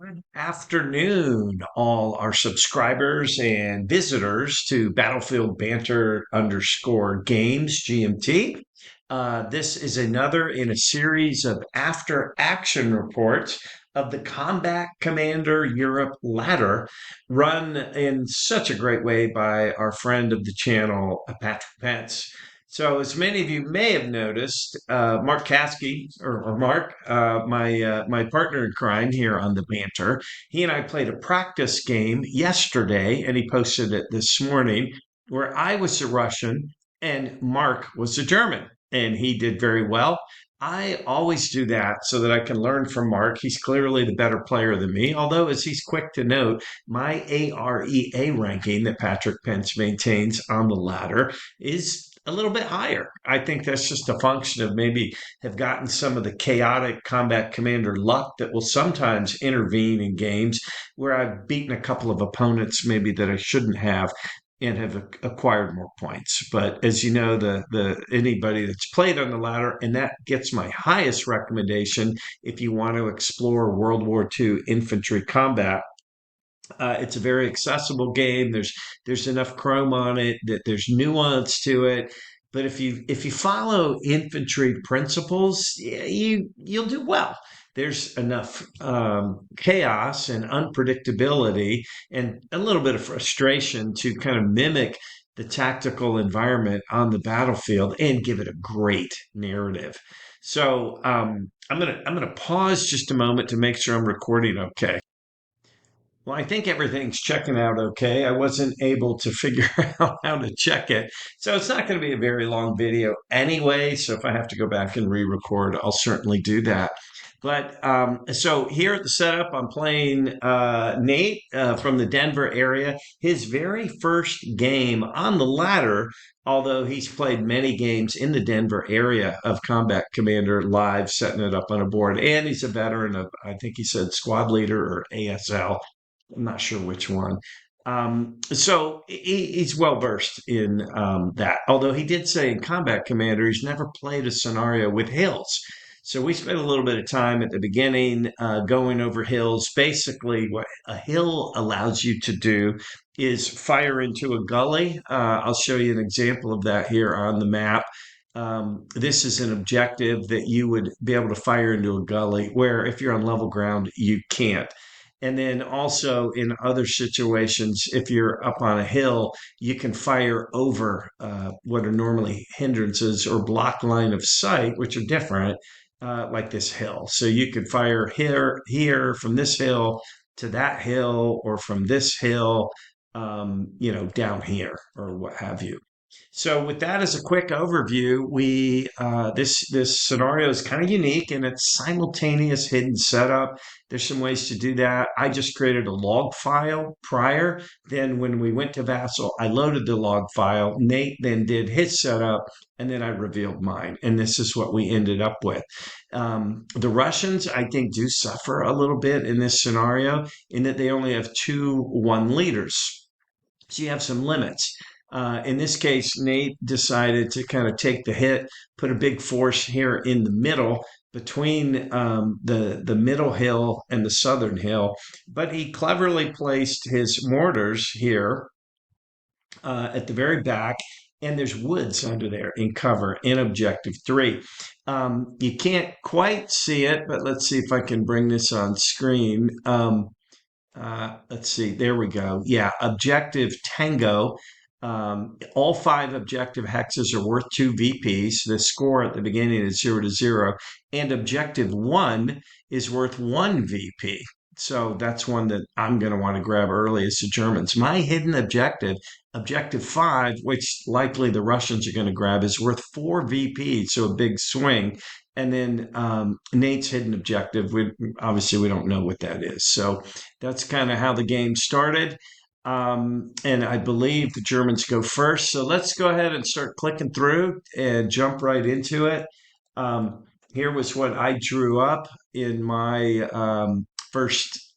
Good afternoon, all our subscribers and visitors to Battlefield Banter underscore games, GMT. This is another in a series of after action reports of the Combat Commander Europe ladder, run in such a great way by our friend of the channel, Patrick Pence. So, as many of you may have noticed, Mark Caskey, or Mark, my partner in crime here on the banter, he and I played a practice game yesterday, and he posted it this morning, where I was the Russian and Mark was the German, and he did very well. I always do that so that I can learn from Mark. He's clearly the better player than me, although, as he's quick to note, my AREA ranking that Patrick Pence maintains on the ladder is a little bit higher. I think that's just a function of maybe have gotten some of the chaotic combat commander luck that will sometimes intervene in games where I've beaten a couple of opponents maybe that I shouldn't have and have acquired more points. But as you know, the anybody that's played on the ladder, and that gets my highest recommendation if you want to explore World War II infantry combat. It's a very accessible game. There's enough chrome on it that there's nuance to it. But if you follow infantry principles, you'll do well. There's enough chaos and unpredictability and a little bit of frustration to kind of mimic the tactical environment on the battlefield and give it a great narrative. So I'm gonna pause just a moment to make sure I'm recording okay. Well, I think everything's checking out okay. I wasn't able to figure out how to check it. So it's not going to be a very long video anyway. So if I have to go back and re record, I'll certainly do that. But so here at the setup, I'm playing Nate from the Denver area. His very first game on the ladder, although he's played many games in the Denver area of Combat Commander live, setting it up on a board. And he's a veteran of, I think he said squad leader or ASL. I'm not sure which one. So he's well versed in that. Although he did say in Combat Commander, he's never played a scenario with hills. So we spent a little bit of time at the beginning going over hills. Basically, what a hill allows you to do is fire into a gully. I'll show you an example of that here on the map. This is an objective that you would be able to fire into a gully where if you're on level ground, you can't. And then also in other situations, if you're up on a hill, you can fire over what are normally hindrances or block line of sight, which are different, like this hill. So you could fire here from this hill to that hill, or from this hill, down here, or what have you. So with that as a quick overview, we this scenario is kind of unique in its simultaneous hidden setup. There's some ways to do that. I just created a log file prior. Then when we went to Vassal, I loaded the log file. Nate then did his setup, and then I revealed mine. And this is what we ended up with. The Russians, I think, do suffer a little bit in this scenario in that they only have two one leaders. So you have some limits. In this case, Nate decided to kind of take the hit, put a big force here in the middle between the middle hill and the southern hill, but he cleverly placed his mortars here at the very back, and there's woods under there in cover in objective three. You can't quite see it, but let's see if I can bring this on screen. Let's see, there we go. Yeah, objective Tango. All five objective hexes are worth two VPs. The score at the beginning is 0 to 0, and objective one is worth one VP. So that's one that I'm going to want to grab early as the Germans. My hidden objective, objective five, which likely the Russians are going to grab, is worth four VPs, so a big swing. And then Nate's hidden objective, obviously we don't know what that is. So that's kind of how the game started. And I believe the Germans go first. So let's go ahead and start clicking through and jump right into it. Here was what I drew up in my first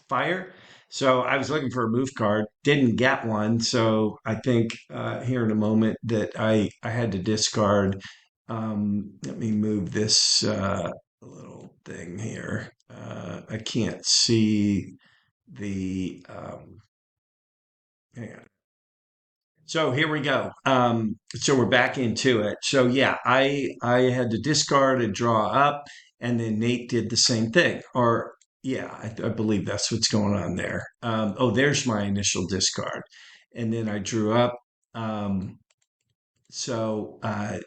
fire. So I was looking for a move card, didn't get one. So I think here in a moment that I had to discard. Let me move this little thing here. I can't see the. Hang on. So here we go. So we're back into it. So yeah, I had to discard and draw up, and then Nate did the same thing. Or yeah, I believe that's what's going on there. Oh, there's my initial discard, and then I drew up. Um,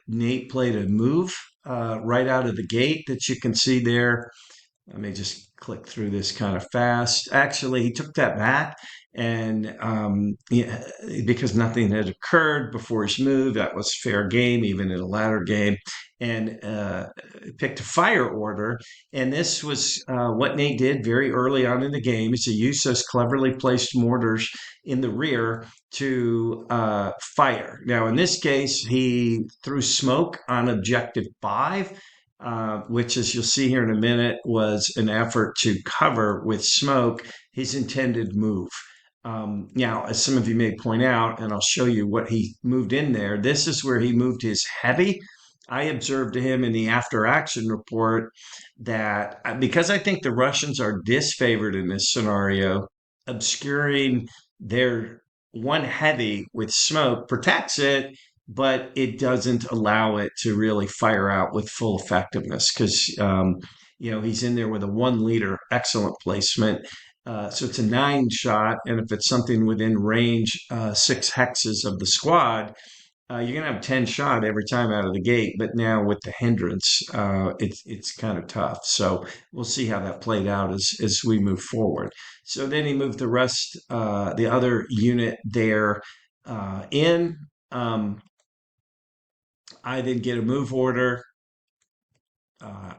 Nate played a move right out of the gate that you can see there. Let me just click through this kind of fast. Actually, he took that back, and yeah, because nothing had occurred before his move, that was fair game, even in a ladder game, and picked a fire order. And this was what Nate did very early on in the game. Is he used those cleverly placed mortars in the rear to fire. Now, in this case, he threw smoke on objective 5, which, as you'll see here in a minute, was an effort to cover with smoke his intended move. Now, as some of you may point out, and I'll show you what he moved in there, this is where he moved his heavy. I observed to him in the after action report that because I think the Russians are disfavored in this scenario, obscuring their one heavy with smoke protects it, but it doesn't allow it to really fire out with full effectiveness because he's in there with a 1 liter, excellent placement. So it's a 9 shot, and if it's something within range, 6 hexes of the squad, you're going to have 10 shot every time out of the gate. But now with the hindrance, it's kind of tough. So we'll see how that played out as we move forward. So then he moved the other unit there in. I then get a move order.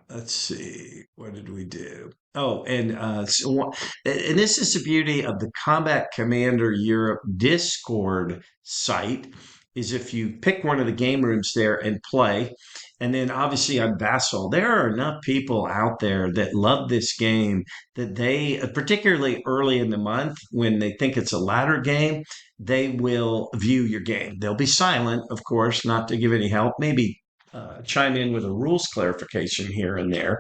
Let's see, what did we do? Oh, and this is the beauty of the Combat Commander Europe Discord site, is if you pick one of the game rooms there and play, and then obviously on Vassal, there are enough people out there that love this game that they, particularly early in the month when they think it's a ladder game, they will view your game. They'll be silent, of course, not to give any help, maybe chime in with a rules clarification here and there.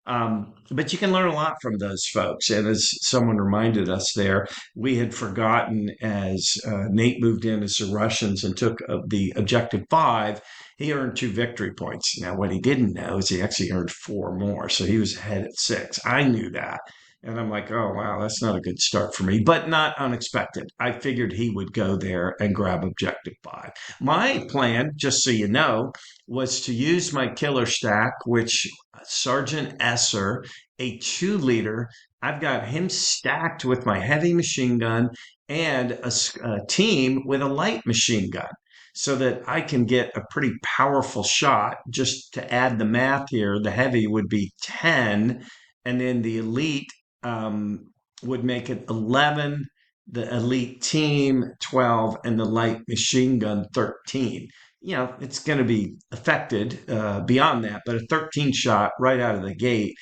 But you can learn a lot from those folks. And as someone reminded us there, we had forgotten as Nate moved in as the Russians and took the objective 5, he earned 2 victory points. Now, what he didn't know is he actually earned 4 more. So he was ahead at 6. I knew that. And I'm like, oh, wow, that's not a good start for me, but not unexpected. I figured he would go there and grab objective 5. My plan, just so you know, was to use my killer stack, which Sergeant Esser, a 2 liter, I've got him stacked with my heavy machine gun and a team with a light machine gun so that I can get a pretty powerful shot. Just to add the math here, the heavy would be 10, and then the elite um, would make it 11, the elite team 12, and the light machine gun 13. It's going to be affected beyond that, but a 13 shot right out of the gate,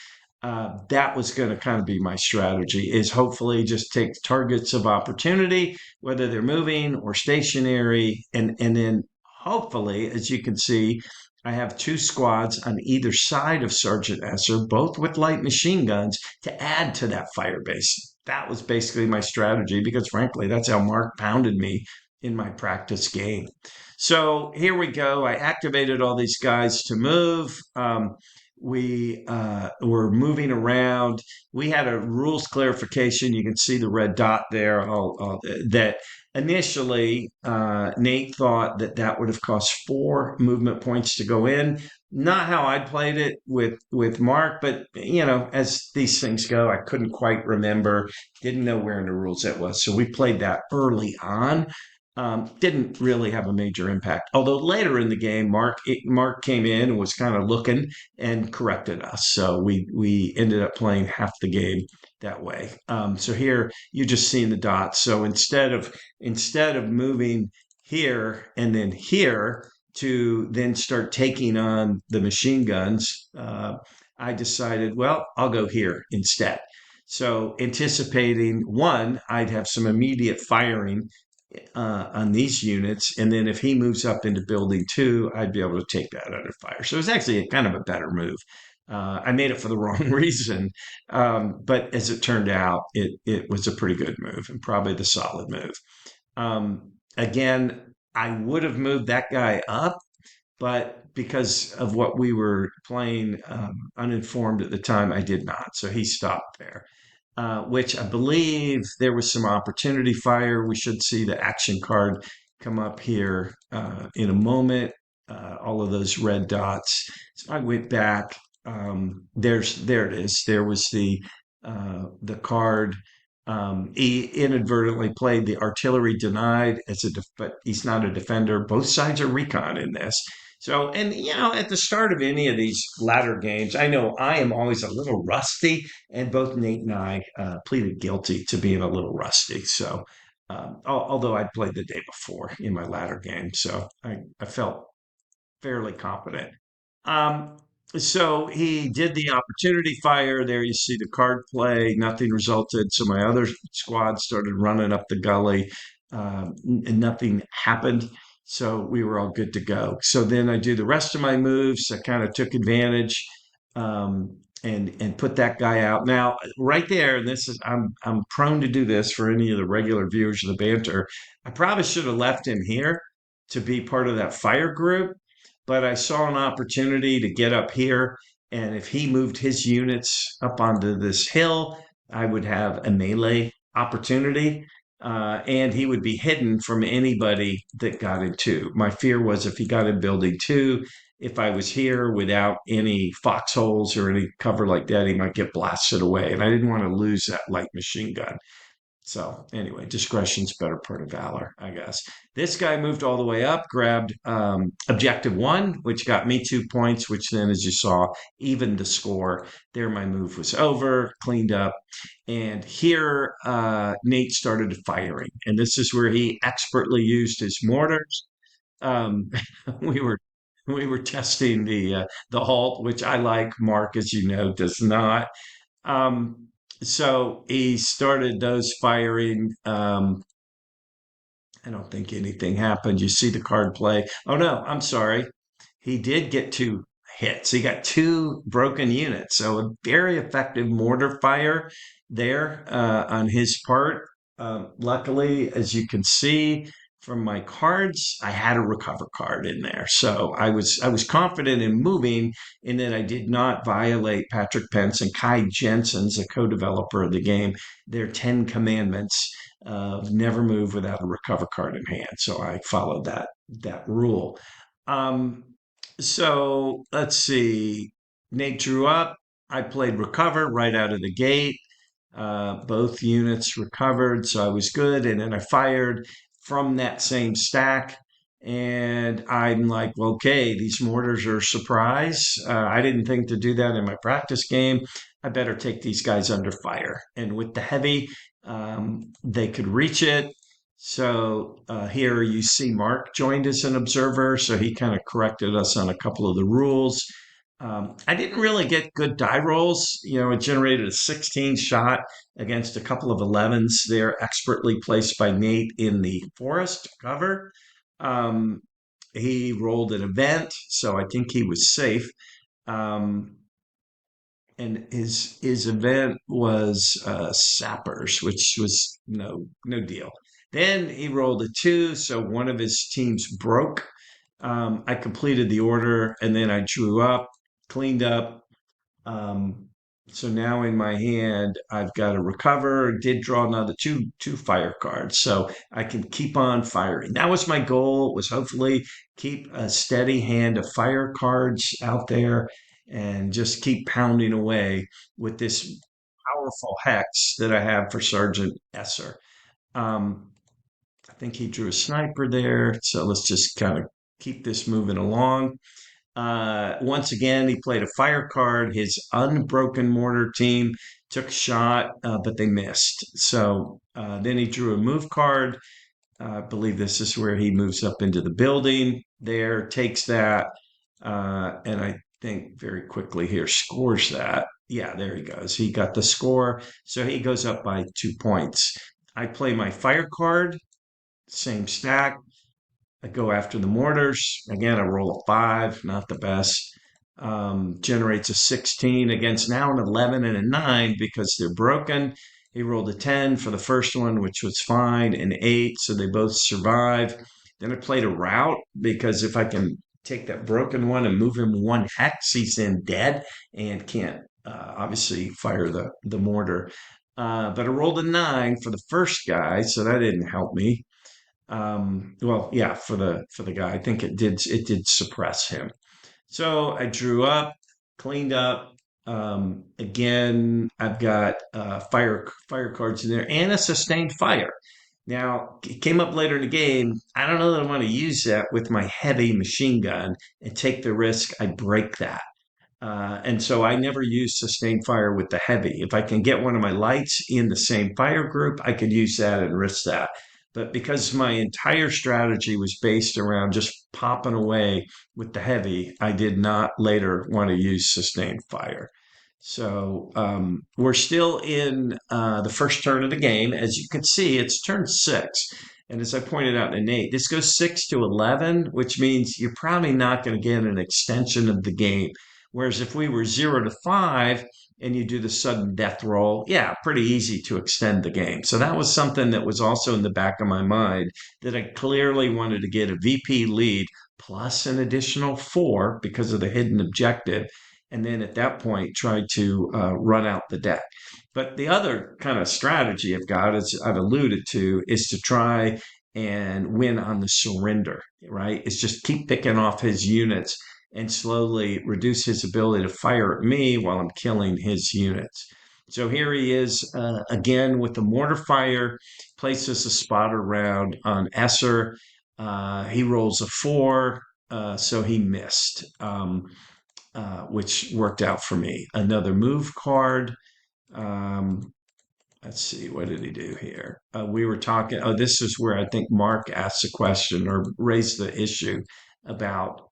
that was going to kind of be my strategy, is hopefully just take targets of opportunity, whether they're moving or stationary, and then hopefully, as you can see, I have 2 squads on either side of Sergeant Esser, both with light machine guns, to add to that fire base. That was basically my strategy because, frankly, that's how Mark pounded me in my practice game. So here we go. I activated all these guys to move. We were moving around. We had a rules clarification. You can see the red dot there. That initially, Nate thought that would have cost 4 movement points to go in. Not how I played it with Mark, but as these things go, I couldn't quite remember. Didn't know where in the rules it was, so we played that early on. Didn't really have a major impact. Although later in the game, Mark came in and was kind of looking and corrected us. So we ended up playing half the game that way. So here you're just seeing the dots. So instead of moving here and then here to then start taking on the machine guns, I decided, well, I'll go here instead. So anticipating one, I'd have some immediate firing on these units. And then if he moves up into building 2, I'd be able to take that under fire. So it's actually kind of a better move. I made it for the wrong reason, but as it turned out, it was a pretty good move and probably the solid move. Again, I would have moved that guy up, but because of what we were playing uninformed at the time, I did not. So he stopped there, which I believe there was some opportunity fire. We should see the action card come up here in a moment. All of those red dots. So I went back. There it is. There was the card. He inadvertently played the artillery denied as but he's not a defender. Both sides are recon in this. So, and at the start of any of these ladder games, I know I am always a little rusty, and both Nate and I pleaded guilty to being a little rusty. So, although I'd played the day before in my ladder game, so I felt fairly competent. Um, so he did the opportunity fire. There you see the card play. Nothing resulted. So my other squad started running up the gully, and nothing happened. So we were all good to go. So then I do the rest of my moves. I kind of took advantage, and put that guy out. Now right there, and this is I'm prone to do this for any of the regular viewers of the banter. I probably should have left him here to be part of that fire group, but I saw an opportunity to get up here. And if he moved his units up onto this hill, I would have a melee opportunity. And he would be hidden from anybody that got in two. My fear was if he got in building two, if I was here without any foxholes or any cover like that, he might get blasted away. And I didn't want to lose that light machine gun. So anyway, discretion's better part of valor, I guess. This guy moved all the way up, grabbed objective one, which got me 2 points, which then, as you saw, evened the score. There, my move was over, cleaned up. And here, Nate started firing. And this is where he expertly used his mortars. Um, we were we were testing the halt, which I like. Mark, as you know, does not. Um, so he started those firing. I don't think anything happened. You see the card play. Oh no, I'm sorry. He did get 2 hits. He got 2 broken units. So a very effective mortar fire there on his part. Luckily, as you can see from my cards, I had a recover card in there. So I was confident in moving in that I did not violate Patrick Pence and Kai Jensen's, a co-developer of the game, their 10 commandments of never move without a recover card in hand. So I followed that rule. Um, so let's see. Nate drew up. I played recover right out of the gate. Both units recovered, so I was good. And then I fired from that same stack. And I'm like, well, okay, these mortars are a surprise. I didn't think to do that in my practice game. I better take these guys under fire. And with the heavy, they could reach it. So here you see Mark joined as an observer, so he kind of corrected us on a couple of the rules. I didn't really get good die rolls. It generated a 16 shot against a couple of 11s there, expertly placed by Nate in the forest cover. Um, he rolled an event, so I think he was safe. Um, and his event was sappers, which was no deal. Then he rolled a 2, so one of his teams broke. I completed the order, and then I drew up, cleaned up. Um, so now in my hand, I've got a recover. Did draw another two fire cards, so I can keep on firing. That was my goal. Was hopefully keep a steady hand of fire cards out there and just keep pounding away with this powerful hex that I have for Sergeant Esser. Um, I think he drew a sniper there, so let's just kind of keep this moving along. Once again, he played a fire card. His unbroken mortar team took a shot, but they missed. So then he drew a move card. I believe this is where he moves up into the building there, takes that, and I think very quickly here scores that. Yeah, there he goes. He got the score. So he goes up by 2 points. I play my fire card, same stack. I go after the mortars. Again, I roll a 5, not the best. generates a 16 against now an 11 and a 9 because they're broken. He rolled a 10 for the first one, which was fine, and 8, so they both survive. Then I played a route because if I can take that broken one and move him one hex, he's then dead and can't obviously fire the mortar. But I rolled a 9 for the first guy, so that didn't help me. Well, yeah, for the guy, I think it did suppress him. So I drew up, cleaned up. Again, I've got fire cards in there and a sustained fire. Now, it came up later in the game. I don't know that I want to use that with my heavy machine gun and take the risk I break that. And so I never use sustained fire with the heavy. If I can get one of my lights in the same fire group, I could use that and risk that. But because my entire strategy was based around just popping away with the heavy, I did not later want to use sustained fire. So we're still in the first turn of the game. As you can see, it's turn 6. And as I pointed out in Nate, this goes 6 to 11, which means you're probably not going to get an extension of the game. Whereas if we were 0 to 5 and you do the sudden death roll, yeah, pretty easy to extend the game. So that was something that was also in the back of my mind that I clearly wanted to get a VP lead plus an additional 4 because of the hidden objective. And then at that point, try to run out the deck. But the other kind of strategy I've got, as I've alluded to, is to try and win on the surrender, right? It's just keep picking off his units and slowly reduce his ability to fire at me while I'm killing his units. So here he is again with the mortar fire, places a spotter round on Esser. He rolls a 4, so he missed, which worked out for me. Another move card. Um, let's see, what did he do here? We were talking. Oh, this is where I think Mark asked a question or raised the issue about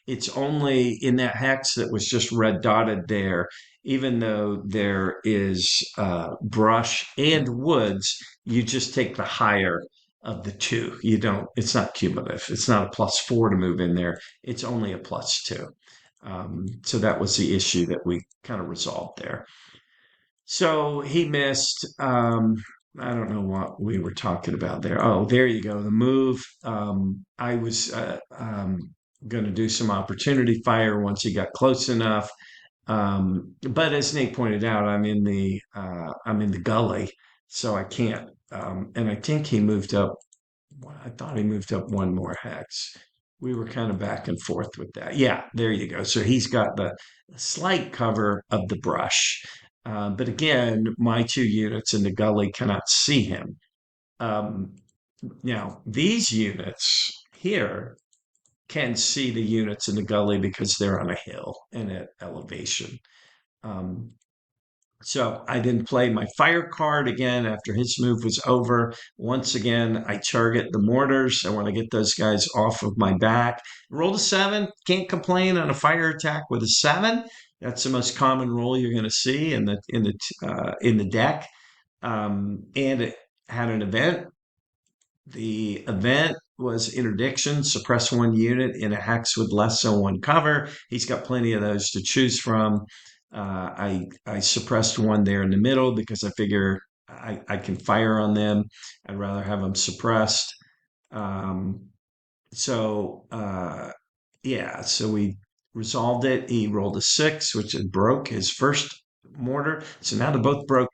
it's only in that hex that was just red dotted there, even though there is brush and woods, you just take the higher of the two. You don't, it's not cumulative. It's not a +4 to move in there. It's only a +2. So that was the issue that we kind of resolved there. So he missed. I don't know what we were talking about there. Oh, there you go. The move. I was going to do some opportunity fire once he got close enough. But as Nate pointed out, I'm in the gully, so I can't. And I think he moved up. I thought he moved up one more hex. We were kind of back and forth with that. Yeah, there you go. So he's got the slight cover of the brush. But again, my 2 units in the gully cannot see him. Um, Now, these units here can see the units in the gully because they're on a hill and at elevation. Um, so I didn't play my fire card again after his move was over. Once again, I target the mortars. I want to get those guys off of my back. Rolled a 7. Can't complain on a fire attack with a 7. That's the most common roll you're going to see in the deck. And it had an event. The event was interdiction, suppress 1 unit in a hex with less than 1 cover. He's got plenty of those to choose from. I suppressed 1 there in the middle because I figure I can fire on them. I'd rather have them suppressed. Um, so we resolved it. He rolled a 6, which broke his first mortar. So now they're both broken.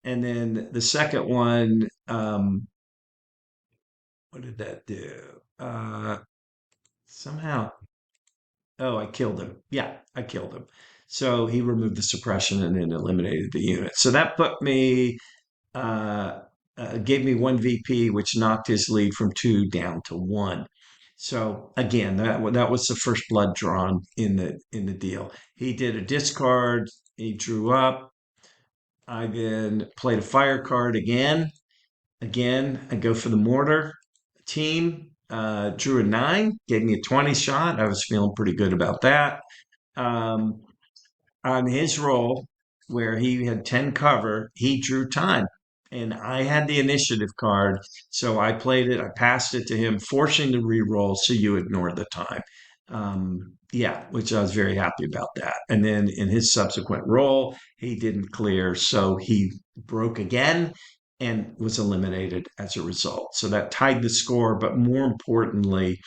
And then the second one, what did that do? Somehow, oh, I killed him. Yeah, I killed him. So he removed the suppression and then eliminated the unit. So that put me, uh, gave me 1 VP, which knocked his lead from 2 down to 1. So again, that was the first blood drawn in the deal. He did a discard. He drew up. I then played a fire card again. Again, I go for the mortar team. Drew a 9, gave me a 20 shot. I was feeling pretty good about that. Um, on his roll, where he had 10 cover, he drew time. And I had the initiative card. So I played it. I passed it to him, forcing the re-roll so you ignore the time. Yeah, which I was very happy about that. And then in his subsequent role, he didn't clear, so he broke again and was eliminated as a result. So that tied the score, but more importantly,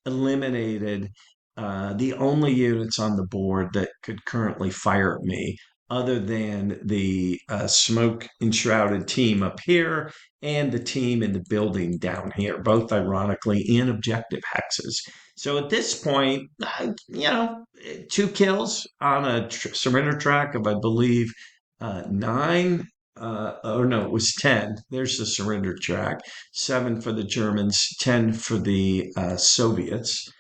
eliminated the only units on the board that could currently fire at me, other than the smoke enshrouded team up here and the team in the building down here, both ironically in objective hexes. So at this point, two kills on a surrender track of, I believe, nine. Or no, it was 10. There's the surrender track. Seven for the Germans, 10 for the Soviets.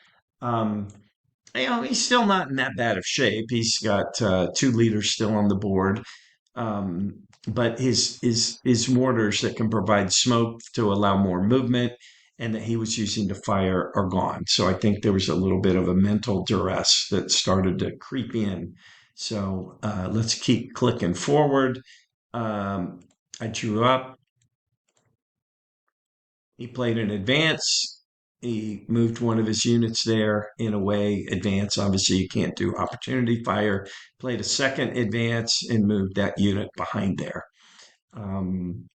Um, he's still not in that bad of shape. He's got two leaders still on the board, um, but his mortars that can provide smoke to allow more movement and that he was using to fire are gone. So I think there was a little bit of a mental duress that started to creep in. So let's keep clicking forward. Um, I drew up. He played in advance. He moved one of his units there in a way. Advance, obviously, you can't do opportunity fire. Played a second advance and moved that unit behind there. Um,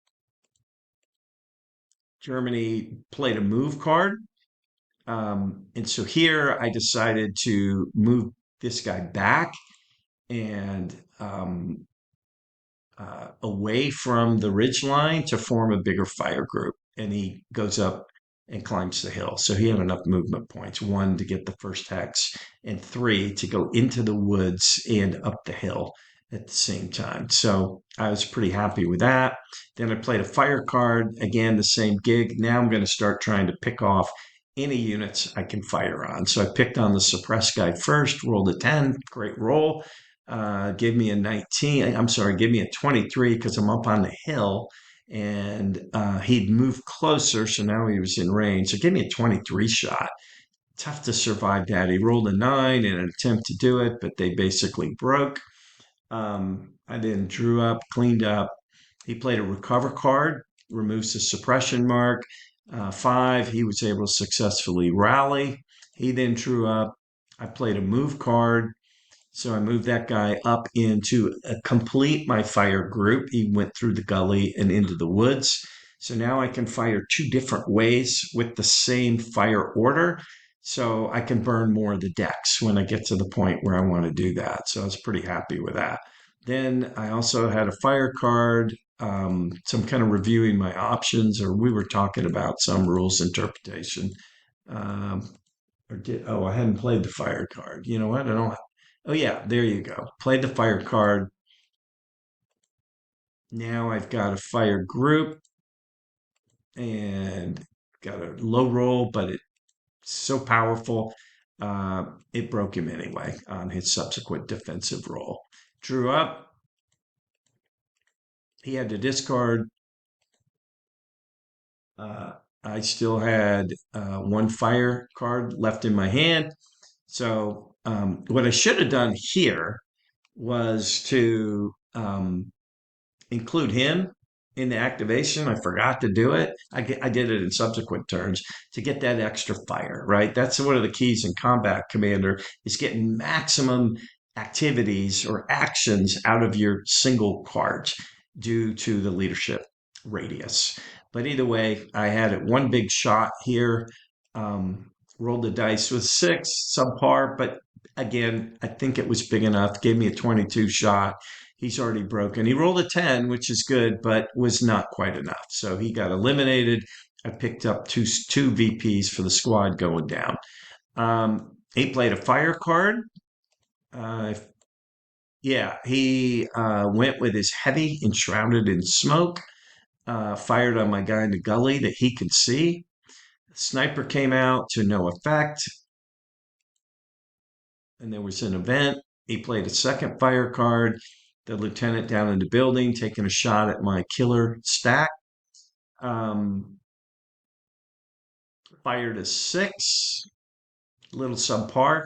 Germany played a move card. And so here I decided to move this guy back and away from the ridge line to form a bigger fire group. And he goes up and climbs the hill. So he had enough movement points, one to get the first hex, and three to go into the woods and up the hill at the same time. So I was pretty happy with that. Then I played a fire card, again, the same gig. Now I'm going to start trying to pick off any units I can fire on. So I picked on the suppressed guy first, rolled a 10, great roll. Gave me a 19. I'm sorry, give me a 23 because I'm up on the hill and he'd moved closer. So now he was in range. So give me a 23 shot. Tough to survive that. He rolled a 9 in an attempt to do it, but they basically broke. I then drew up, cleaned up. He played a recover card, removes the suppression mark. 5, he was able to successfully rally. He then drew up. I played a move card, so I moved that guy up into complete my fire group. He went through the gully and into the woods. So now I can fire two different ways with the same fire order. So I can burn more of the decks when I get to the point where I want to do that. So I was pretty happy with that. Then I also had a fire card. So I'm kind of reviewing my options, or we were talking about some rules interpretation. Um, I hadn't played the fire card. You know what? I don't. Oh yeah, there you go. Played the fire card. Now I've got a fire group and got a low roll, but it's so powerful. It broke him anyway on his subsequent defensive roll. Drew up. He had to discard. Uh, I still had one fire card left in my hand. So what I should have done here was to include him in the activation. I forgot to do it. I did it in subsequent turns to get that extra fire, right? That's one of the keys in Combat Commander is getting maximum activities or actions out of your single cards due to the leadership radius. But either way, I had it one big shot here. Rolled the dice with 6, subpar, but again, I think it was big enough. Gave me a 22 shot. He's already broken. He rolled a 10, which is good, but was not quite enough. So he got eliminated. I picked up two VPs for the squad going down. He played a fire card. Uh, yeah, he went with his heavy, enshrouded in smoke, fired on my guy in the gully that he could see. Sniper came out to no effect, and there was an event. He played a second fire card. The lieutenant down in the building taking a shot at my killer stack. Um, Fired a 6, little subpar.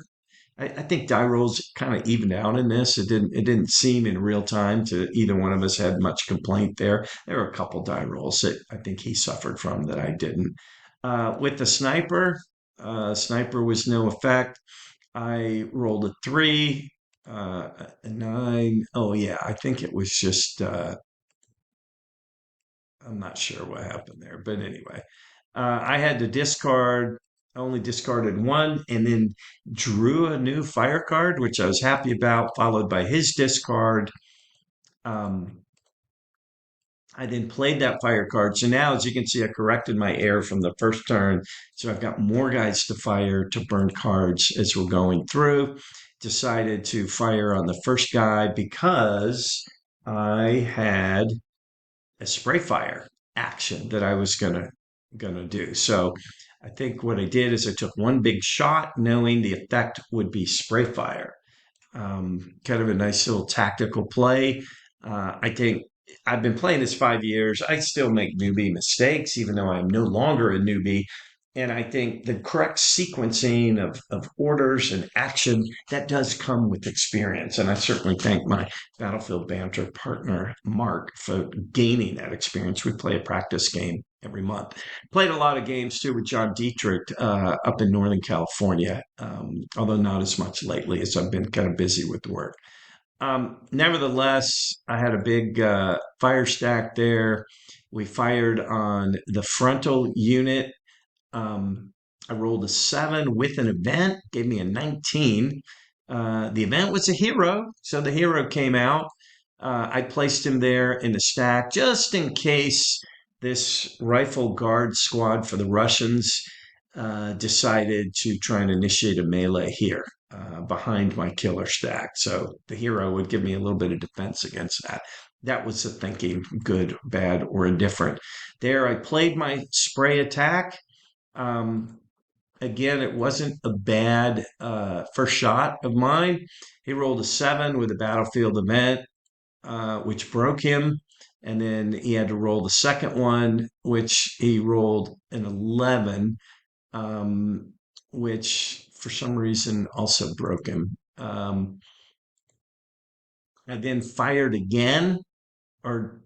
I think die rolls kind of evened out in this. It didn't seem in real time to either one of us had much complaint there. There were a couple die rolls that I think he suffered from that I didn't. With the sniper, Sniper was no effect. I rolled a three, a nine. Oh yeah, I think it was just I'm not sure what happened there, but anyway, I had to discard. I only discarded one, and then drew a new fire card, which I was happy about. Followed by his discard. Um, I then played that fire card. So now, as you can see, I corrected my error from the first turn. So I've got more guys to fire to burn cards as we're going through. Decided to fire on the first guy because I had a spray fire action that I was gonna do. So I think what I did is I took one big shot, knowing the effect would be spray fire. Kind of a nice little tactical play. I think I've been playing this 5 years. I still make newbie mistakes, even though I'm no longer a newbie. And I think the correct sequencing of orders and action that does come with experience. And I certainly thank my Battlefield Banter partner, Mark, for gaining that experience. We play a practice game every month. Played a lot of games too with John Dietrich up in Northern California, although not as much lately as I've been kind of busy with work. Nevertheless, I had a big fire stack there. We fired on the frontal unit. um, I rolled a seven with an event, gave me a 19. The event was a hero, so the hero came out. I placed him there in the stack just in case this rifle guard squad for the Russians decided to try and initiate a melee here behind my killer stack. So the hero would give me a little bit of defense against that. That was the thinking, good, bad, or indifferent. There, I played my spray attack. um, Again, it wasn't a bad first shot of mine. He rolled a seven with a battlefield event, which broke him. And then he had to roll the second one, which he rolled an 11, um, which for some reason also broke him. I then fired again, or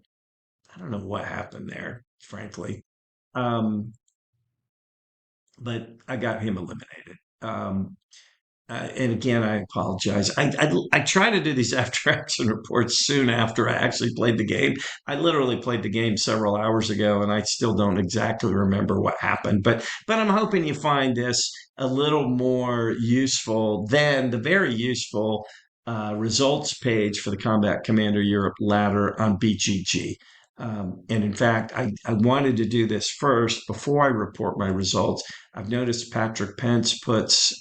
I don't know what happened there, frankly. Um, but I got him eliminated. And again, I apologize. I try to do these after action reports soon after I actually played the game. I literally played the game several hours ago, and I still don't exactly remember what happened. But I'm hoping you find this a little more useful than the very useful results page for the Combat Commander Europe ladder on BGG. And in fact, I wanted to do this first before I report my results. I've noticed Patrick Pence puts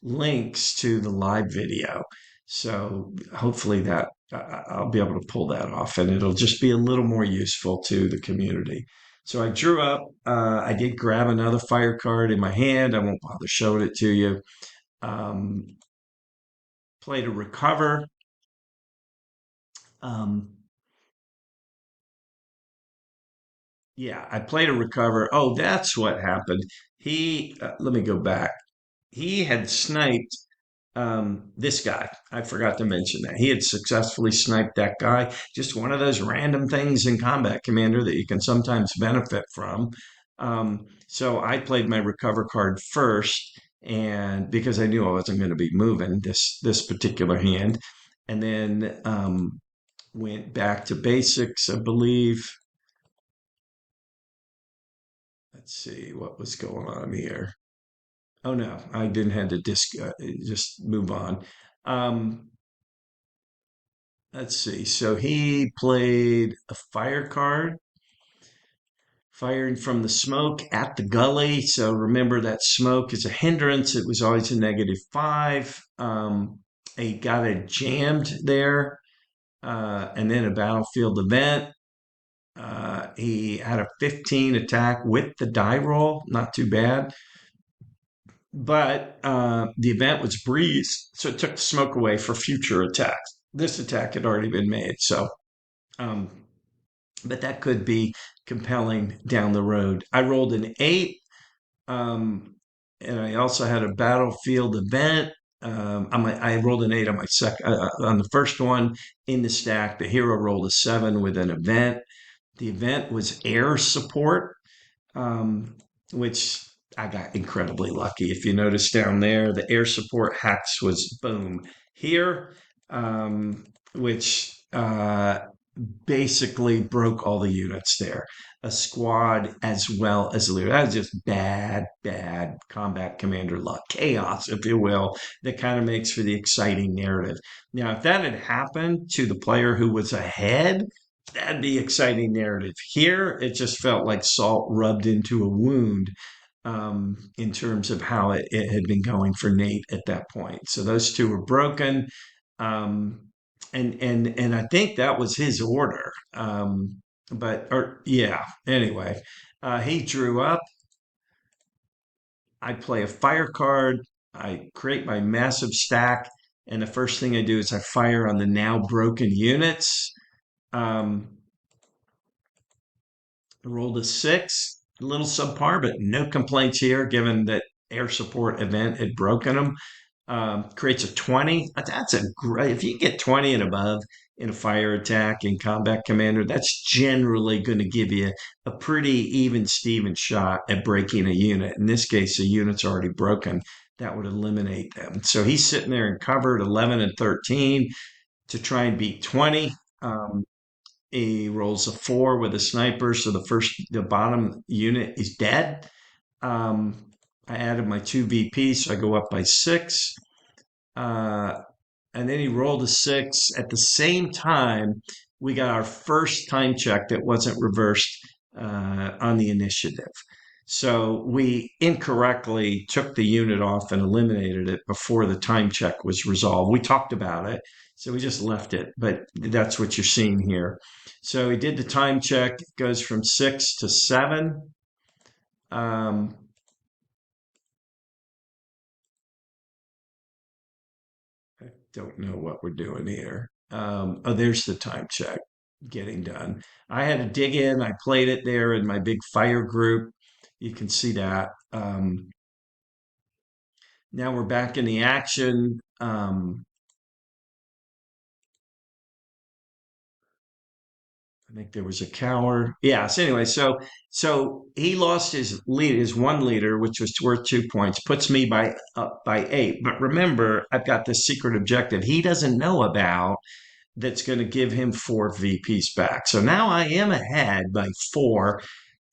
links to the live video. So hopefully that I'll be able to pull that off, and it'll just be a little more useful to the community. So I drew up. I did grab another fire card in my hand. I won't bother showing it to you. Um, Play to recover. Um, yeah, I played to recover. Oh, that's what happened. Let me go back. He had sniped this guy. I forgot to mention that. He had successfully sniped that guy. Just one of those random things in Combat Commander that you can sometimes benefit from. So I played my recover card first, and because I knew I wasn't going to be moving this particular hand, and then went back to basics, I believe. Let's see what was going on here. Oh no, I didn't have to just move on. Um, let's see. So he played a fire card, firing from the smoke at the gully. So remember that smoke is a hindrance. It was always a -5. He got it jammed there, and then a battlefield event. He had a 15 attack with the die roll, not too bad. But the event was breeze, so it took the smoke away for future attacks. This attack had already been made, so um, but that could be compelling down the road. I rolled an eight, and I also had a battlefield event. I rolled an eight on my second on the first one in the stack. The hero rolled a seven with an event. The event was air support, um, which I got incredibly lucky. If you notice down there, the air support hex was boom here, which basically broke all the units there. A squad as well as a leader. That was just bad, bad combat commander luck, chaos, if you will, that kind of makes for the exciting narrative. Now, if that had happened to the player who was ahead, that'd be exciting narrative. Here, it just felt like salt rubbed into a wound in terms of how it had been going for Nate at that point. So those two were broken. Um, and I think that was his order. But or yeah, anyway, he drew up. I play a fire card. I create my massive stack, and the first thing I do is I fire on the now broken units. Um, rolled a six, a little subpar, but no complaints here, given that air support event had broken them. Creates a 20. That's a great, if you get 20 and above in a fire attack in combat commander, that's generally going to give you a pretty even Steven shot at breaking a unit. In this case, the unit's already broken. That would eliminate them. So he's sitting there and covered 11 and 13 to try and beat 20. He rolls a four with a sniper, so the bottom unit is dead. I added my two VPs, so I go up by six. Uh, and then he rolled a six. At the same time, we got our first time check that wasn't reversed on the initiative. So we incorrectly took the unit off and eliminated it before the time check was resolved. We talked about it, so we just left it, but that's what you're seeing here. So he did the time check, it goes from six to seven. Um, I don't know what we're doing here. Oh, there's the time check getting done. I had to dig in. I played it there in my big fire group. You can see that. Now we're back in the action. I think there was a coward. Yeah. So anyway, so he lost his lead, his one leader, which was worth 2 points, puts me by up by eight. But remember, I've got this secret objective he doesn't know about that's going to give him four VPs back. So now I am ahead by four,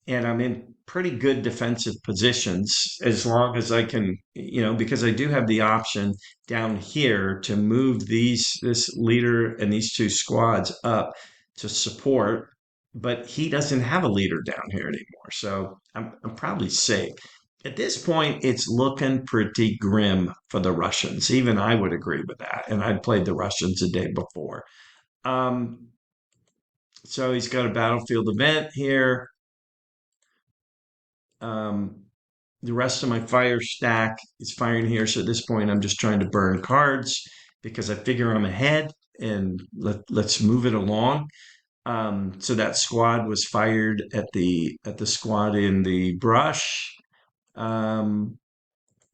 and I'm in pretty good defensive positions as long as I can, because I do have the option down here to move this leader and these two squads up to support, but he doesn't have a leader down here anymore. So I'm probably safe. At this point, it's looking pretty grim for the Russians. Even I would agree with that. And I'd played the Russians the day before. Um, so he's got a battlefield event here. Um, the rest of my fire stack is firing here. So at this point, I'm just trying to burn cards because I figure I'm ahead and let's move it along. So that squad was fired at the squad in the brush. Um,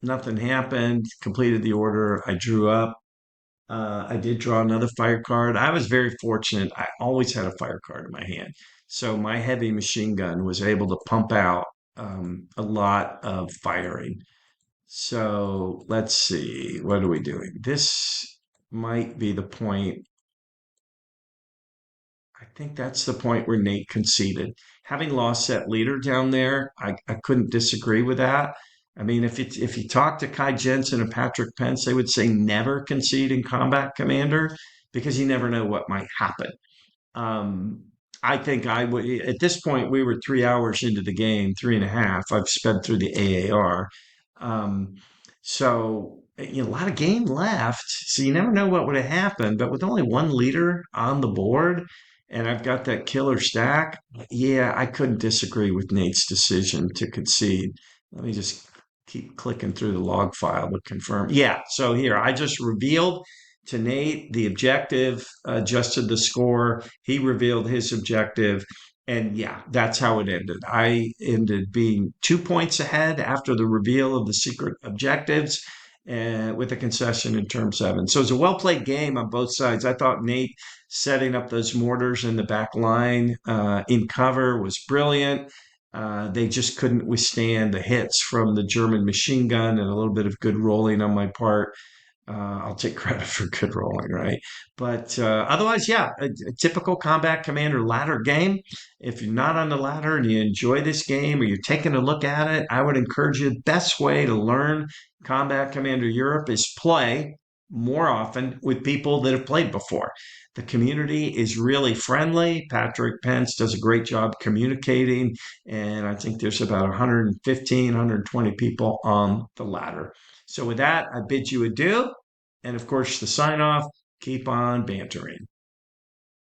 nothing happened. Completed the order. I drew up. I did draw another fire card. I was very fortunate. I always had a fire card in my hand. So my heavy machine gun was able to pump out a lot of firing. So let's see. What are we doing? This might be the point. I think that's the point where Nate conceded. Having lost that leader down there, I couldn't disagree with that. I mean, if you talk to Kai Jensen and Patrick Pence, they would say never concede in combat commander because you never know what might happen. Um, I think I would, at this point, we were 3 hours into the game, three and a half. I've sped through the AAR. Um, so, a lot of game left. So you never know what would have happened. But with only one leader on the board, and I've got that killer stack, yeah, I couldn't disagree with Nate's decision to concede. Let me just keep clicking through the log file to confirm. Yeah, so here, I just revealed to Nate the objective, adjusted the score. He revealed his objective. And yeah, that's how it ended. I ended being 2 points ahead after the reveal of the secret objectives with a concession in turn seven. So it was a well played game on both sides. I thought Nate setting up those mortars in the back line in cover was brilliant. They just couldn't withstand the hits from the German machine gun and a little bit of good rolling on my part. I'll take credit for good rolling, right? But otherwise, yeah, a typical Combat Commander ladder game. If you're not on the ladder and you enjoy this game or you're taking a look at it, I would encourage you. The best way to learn Combat Commander Europe is play more often with people that have played before. The community is really friendly. Patrick Pence does a great job communicating, and I think there's about 115, 120 people on the ladder. So, with that, I bid you adieu. And of course, the sign off, keep on bantering.